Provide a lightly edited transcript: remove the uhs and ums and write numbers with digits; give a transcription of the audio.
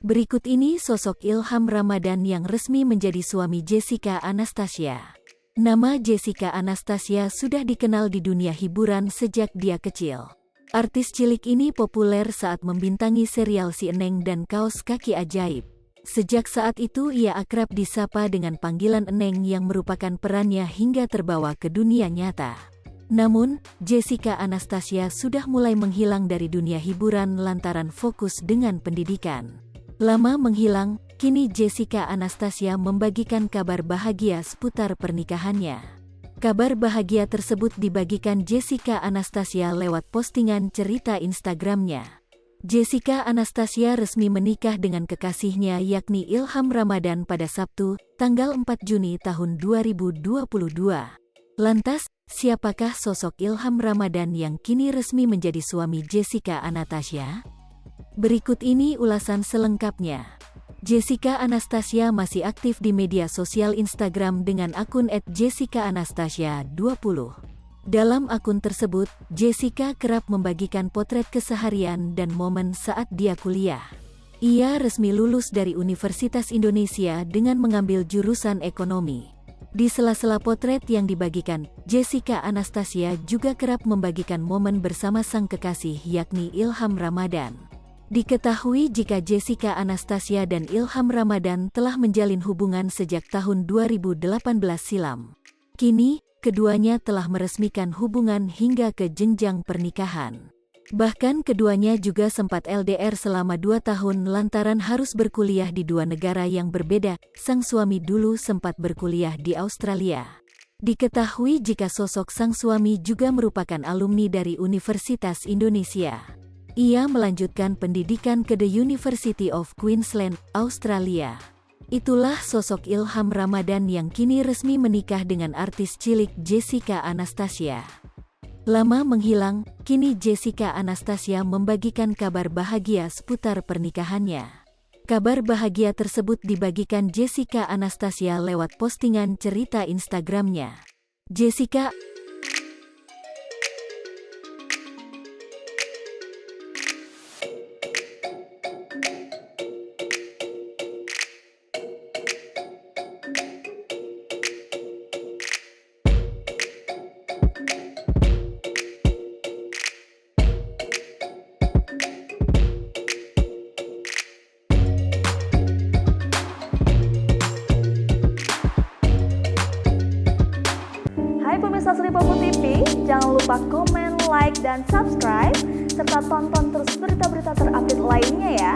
Berikut ini sosok Ilham Ramadan yang resmi menjadi suami Jessica Anastasia. Nama Jessica Anastasia sudah dikenal di dunia hiburan sejak dia kecil. Artis cilik ini populer saat membintangi serial Si Eneng dan Kaos Kaki Ajaib. Sejak saat itu ia akrab disapa dengan panggilan Eneng yang merupakan perannya hingga terbawa ke dunia nyata. Namun, Jessica Anastasia sudah mulai menghilang dari dunia hiburan lantaran fokus dengan pendidikan. Lama menghilang, kini Jessica Anastasia membagikan kabar bahagia seputar pernikahannya. Kabar bahagia tersebut dibagikan Jessica Anastasia lewat postingan cerita Instagramnya. Jessica Anastasia resmi menikah dengan kekasihnya yakni Ilham Ramadan pada Sabtu, tanggal 4 Juni tahun 2022. Lantas, siapakah sosok Ilham Ramadan yang kini resmi menjadi suami Jessica Anastasia? Berikut ini ulasan selengkapnya. Jessica Anastasia masih aktif di media sosial Instagram dengan akun @jessicaanastasia20. Dalam akun tersebut, Jessica kerap membagikan potret keseharian dan momen saat dia kuliah. Ia resmi lulus dari Universitas Indonesia dengan mengambil jurusan ekonomi. Di sela-sela potret yang dibagikan, Jessica Anastasia juga kerap membagikan momen bersama sang kekasih yakni Ilham Ramadan. Diketahui jika Jessica Anastasia dan Ilham Ramadan telah menjalin hubungan sejak tahun 2018 silam. Kini, keduanya telah meresmikan hubungan hingga ke jenjang pernikahan. Bahkan keduanya juga sempat LDR selama 2 tahun lantaran harus berkuliah di 2 negara yang berbeda. Sang suami dulu sempat berkuliah di Australia. Diketahui jika sosok sang suami juga merupakan alumni dari Universitas Indonesia. Ia melanjutkan pendidikan ke The University of Queensland, Australia. Itulah sosok Ilham Ramadan yang kini resmi menikah dengan artis cilik Jessica Anastasia. Lama menghilang, kini Jessica Anastasia membagikan kabar bahagia seputar pernikahannya. Kabar bahagia tersebut dibagikan Jessica Anastasia lewat postingan cerita Instagramnya. Jessica Hai pemirsa Sri Popo TV, jangan lupa komen, like, dan subscribe, serta tonton terus berita-berita terupdate lainnya ya.